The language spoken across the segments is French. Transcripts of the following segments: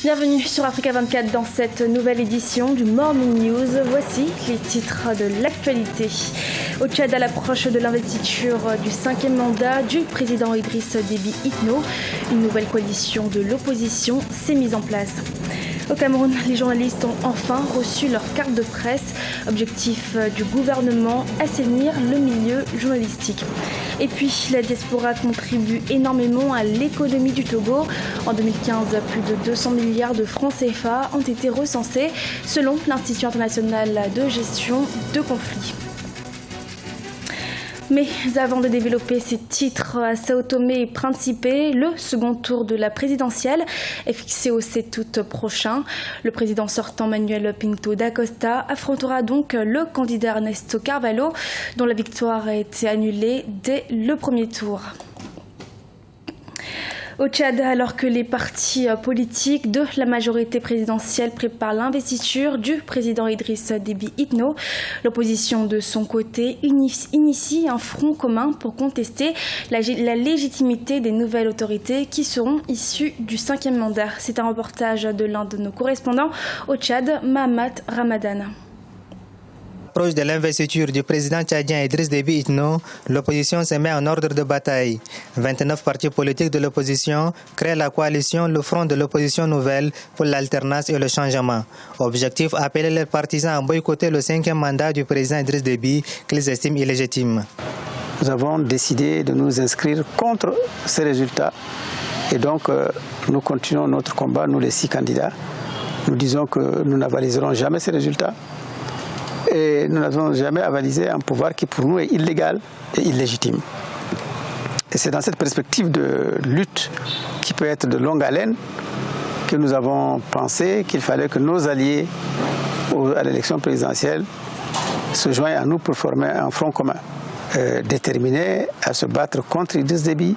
Bienvenue sur Africa 24 dans cette nouvelle édition du Morning News. Voici les titres de l'actualité. Au Tchad, à l'approche de l'investiture du 5e mandat du président Idriss Déby Itno, une nouvelle coalition de l'opposition s'est mise en place. Au Cameroun, les journalistes ont enfin reçu leur carte de presse. Objectif du gouvernement, assainir le milieu journalistique. Et puis, la diaspora contribue énormément à l'économie du Togo. En 2015, plus de 200 milliards de francs CFA ont été recensés selon l'Institut international de gestion de conflits. Mais avant de développer ces titres à Sao Tomé et Principe, le second tour de la présidentielle est fixé au 7 août prochain. Le président sortant Manuel Pinto da Costa affrontera donc le candidat Ernesto Carvalho, dont la victoire a été annulée dès le premier tour. Au Tchad, alors que les partis politiques de la majorité présidentielle préparent l'investiture du président Idriss Déby Itno, l'opposition de son côté initie un front commun pour contester la légitimité des nouvelles autorités qui seront issues du 5e mandat. C'est un reportage de l'un de nos correspondants au Tchad, Mahamat Ramadan. Proche de l'investiture du président tchadien Idriss Déby Itno, l'opposition se met en ordre de bataille. 29 partis politiques de l'opposition créent la coalition Le Front de l'opposition nouvelle pour l'alternance et le changement. Objectif, appeler les partisans à boycotter le 5e mandat du président Idriss Déby qu'ils estiment illégitime. Nous avons décidé de nous inscrire contre ces résultats et donc nous continuons notre combat, nous les 6 candidats. Nous disons que nous n'avaliserons jamais ces résultats. Et nous n'avons jamais avalisé un pouvoir qui pour nous est illégal et illégitime. Et c'est dans cette perspective de lutte qui peut être de longue haleine que nous avons pensé qu'il fallait que nos alliés à l'élection présidentielle se joignent à nous pour former un front commun, déterminé à se battre contre Idriss Déby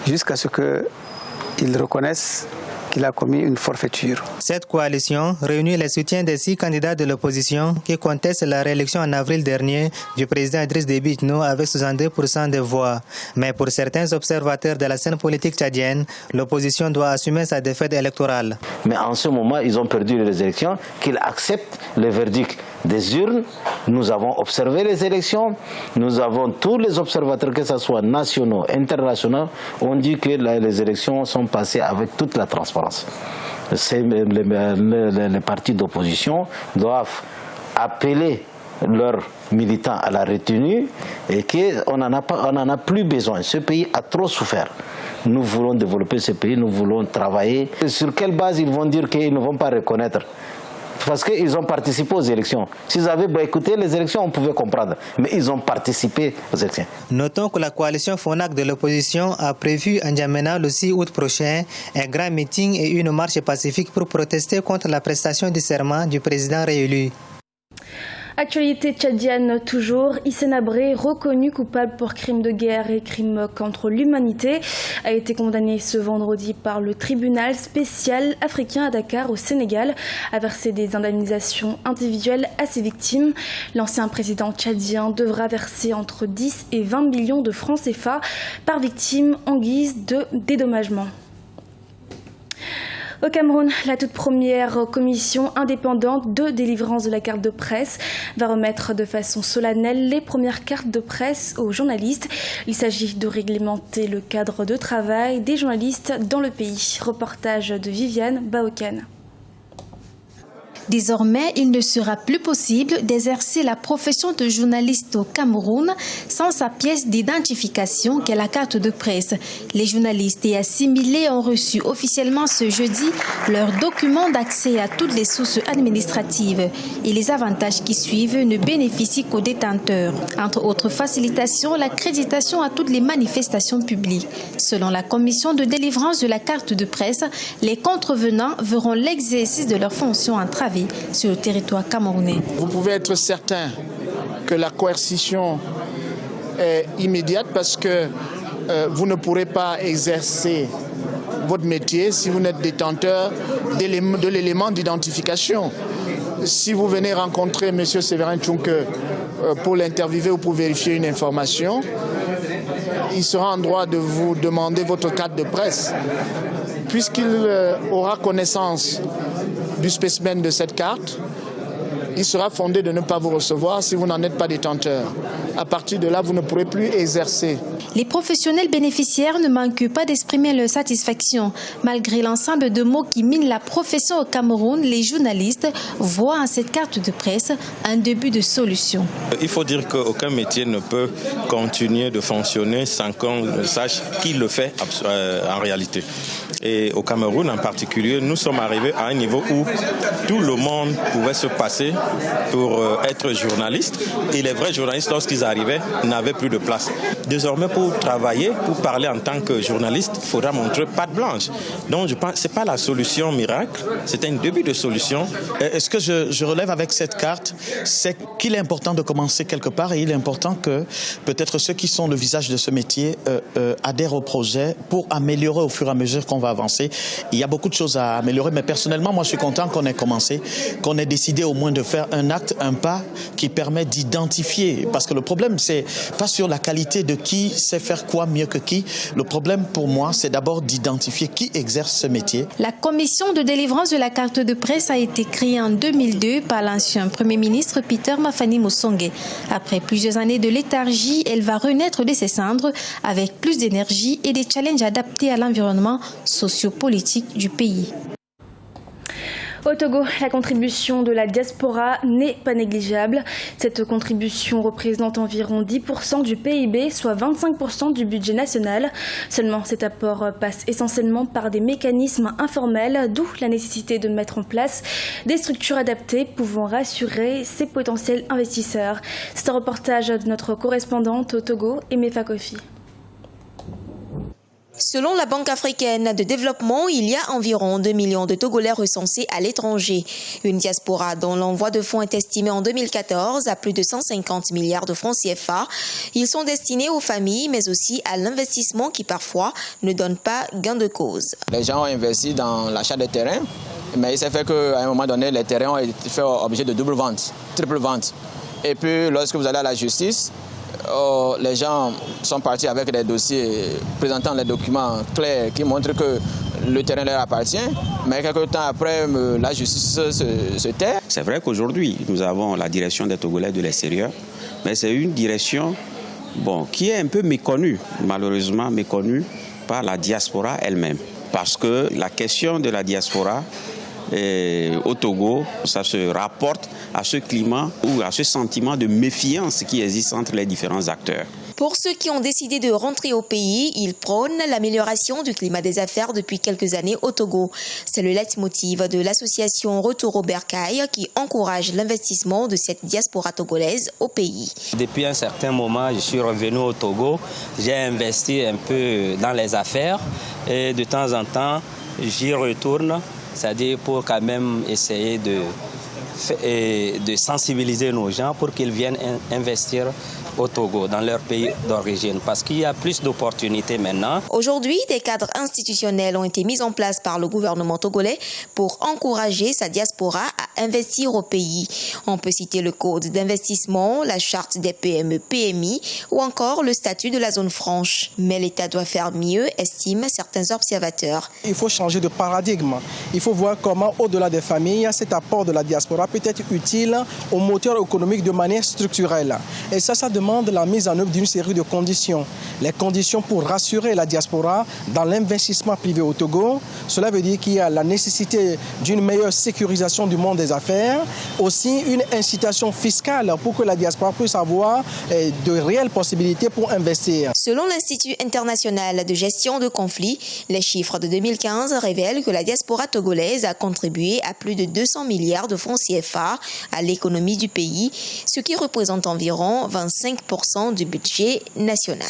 jusqu'à ce qu'ils reconnaissent qu'il a commis une forfaiture. Cette coalition réunit les soutiens des 6 candidats de l'opposition qui contestent la réélection en avril dernier du président Idriss Déby Itno avec 62% des voix. Mais pour certains observateurs de la scène politique tchadienne, l'opposition doit assumer sa défaite électorale. Mais en ce moment, ils ont perdu les élections, qu'ils acceptent le verdict des urnes. Nous avons observé les élections, nous avons tous les observateurs, que ce soit nationaux, internationaux, ont dit que les élections sont passées avec toute la transparence. Les partis d'opposition doivent appeler leurs militants à la retenue et qu'on n'en a plus besoin. Ce pays a trop souffert. Nous voulons développer ce pays, nous voulons travailler. Sur quelle base ils vont dire qu'ils ne vont pas reconnaître ? Parce qu'ils ont participé aux élections. S'ils avaient écouté les élections, on pouvait comprendre. Mais ils ont participé aux élections. Notons que la coalition FONAC de l'opposition a prévu en N'Djamena le 6 août prochain un grand meeting et une marche pacifique pour protester contre la prestation du serment du président réélu. Actualité tchadienne toujours, Hissène Habré, reconnu coupable pour crimes de guerre et crimes contre l'humanité, a été condamné ce vendredi par le tribunal spécial africain à Dakar au Sénégal à verser des indemnisations individuelles à ses victimes. L'ancien président tchadien devra verser entre 10 et 20 millions de francs CFA par victime en guise de dédommagement. Au Cameroun, la toute première commission indépendante de délivrance de la carte de presse va remettre de façon solennelle les premières cartes de presse aux journalistes. Il s'agit de réglementer le cadre de travail des journalistes dans le pays. Reportage de Viviane Baoken. Désormais, il ne sera plus possible d'exercer la profession de journaliste au Cameroun sans sa pièce d'identification qu'est la carte de presse. Les journalistes et assimilés ont reçu officiellement ce jeudi leur document d'accès à toutes les sources administratives et les avantages qui suivent ne bénéficient qu'aux détenteurs. Entre autres facilitations, l'accréditation à toutes les manifestations publiques. Selon la commission de délivrance de la carte de presse, les contrevenants verront l'exercice de leurs fonctions entravées sur le territoire camerounais. Vous pouvez être certain que la coercition est immédiate parce que vous ne pourrez pas exercer votre métier si vous n'êtes détenteur de l'élément d'identification. Si vous venez rencontrer M. Séverin Tchouke pour l'interviewer ou pour vérifier une information, il sera en droit de vous demander votre carte de presse. puisqu'il aura connaissance du spécimen de cette carte, il sera fondé de ne pas vous recevoir si vous n'en êtes pas détenteur. À partir de là, vous ne pourrez plus exercer. Les professionnels bénéficiaires ne manquent pas d'exprimer leur satisfaction. Malgré l'ensemble de mots qui minent la profession au Cameroun, les journalistes voient en cette carte de presse un début de solution. Il faut dire qu'aucun métier ne peut continuer de fonctionner sans qu'on sache qui le fait en réalité. Et au Cameroun en particulier, nous sommes arrivés à un niveau où tout le monde pouvait se passer pour être journaliste. Et les vrais journalistes, lorsqu'ils arrivaient, n'avaient plus de place. Désormais, pour travailler, pour parler en tant que journaliste, il faudra montrer patte blanche. Donc je pense que ce n'est pas la solution miracle, c'est un début de solution. Ce que je relève avec cette carte, c'est qu'il est important de commencer quelque part et il est important que peut-être ceux qui sont le visage de ce métier adhèrent au projet pour améliorer au fur et à mesure qu'on va avancer. Il y a beaucoup de choses à améliorer, mais personnellement, moi je suis content qu'on ait commencé, qu'on ait décidé au moins de faire un acte, un pas qui permet d'identifier. Parce que le problème, c'est pas sur la qualité de qui sait faire quoi mieux que qui. Le problème pour moi, c'est d'abord d'identifier qui exerce ce métier. La commission de délivrance de la carte de presse a été créée en 2002 par l'ancien Premier ministre Peter Mafani Mosongé. Après plusieurs années de léthargie, elle va renaître de ses cendres avec plus d'énergie et des challenges adaptés à l'environnement sociopolitique du pays. Au Togo, la contribution de la diaspora n'est pas négligeable. Cette contribution représente environ 10% du PIB, soit 25% du budget national. Seulement, cet apport passe essentiellement par des mécanismes informels, d'où la nécessité de mettre en place des structures adaptées pouvant rassurer ces potentiels investisseurs. C'est un reportage de notre correspondante au Togo, Emefa Kofi. Selon la Banque africaine de développement, il y a environ 2 millions de Togolais recensés à l'étranger. Une diaspora dont l'envoi de fonds est estimé en 2014 à plus de 150 milliards de francs CFA. Ils sont destinés aux familles, mais aussi à l'investissement qui parfois ne donne pas gain de cause. Les gens ont investi dans l'achat de terrains, mais il s'est fait qu'à un moment donné, les terrains ont été fait objet de double vente, triple vente. Et puis, lorsque vous allez à la justice, les gens sont partis avec des dossiers présentant les documents clairs qui montrent que le terrain leur appartient, mais quelques temps après, la justice se tait. C'est vrai qu'aujourd'hui, nous avons la direction des Togolais de l'extérieur, mais c'est une direction qui est un peu méconnue, malheureusement méconnue par la diaspora elle-même. Parce que la question de la diaspora au Togo, ça se rapporte à ce climat ou à ce sentiment de méfiance qui existe entre les différents acteurs. Pour ceux qui ont décidé de rentrer au pays, ils prônent l'amélioration du climat des affaires depuis quelques années au Togo. C'est le leitmotiv de l'association Retour au Bercail qui encourage l'investissement de cette diaspora togolaise au pays. Depuis un certain moment, je suis revenu au Togo. J'ai investi un peu dans les affaires et de temps en temps, j'y retourne. C'est-à-dire pour quand même essayer de sensibiliser nos gens pour qu'ils viennent investir au Togo, dans leur pays d'origine, parce qu'il y a plus d'opportunités maintenant. Aujourd'hui, des cadres institutionnels ont été mis en place par le gouvernement togolais pour encourager sa diaspora à investir au pays. On peut citer le code d'investissement, la charte des PME-PMI ou encore le statut de la zone franche. Mais l'État doit faire mieux, estiment certains observateurs. Il faut changer de paradigme. Il faut voir comment, au-delà des familles, cet apport de la diaspora peut être utile au moteur économique de manière structurelle. Et ça demande la mise en œuvre d'une série de conditions. Les conditions pour rassurer la diaspora dans l'investissement privé au Togo. Cela veut dire qu'il y a la nécessité d'une meilleure sécurisation du monde des affaires, aussi une incitation fiscale pour que la diaspora puisse avoir de réelles possibilités pour investir. Selon l'Institut international de gestion de conflits, les chiffres de 2015 révèlent que la diaspora togolaise a contribué à plus de 200 milliards de francs CFA à l'économie du pays, ce qui représente environ 25% du budget national.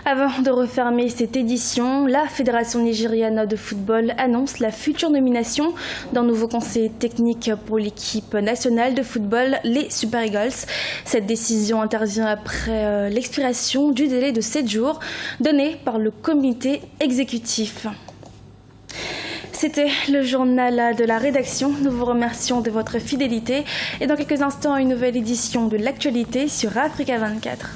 Avant de refermer cette édition, la Fédération nigériane de football annonce la future nomination d'un nouveau conseiller technique pour l'équipe nationale de football, les Super Eagles. Cette décision intervient après l'expiration du délai de 7 jours donné par le comité exécutif. C'était le journal de la rédaction. Nous vous remercions de votre fidélité et dans quelques instants, une nouvelle édition de l'actualité sur Africa 24.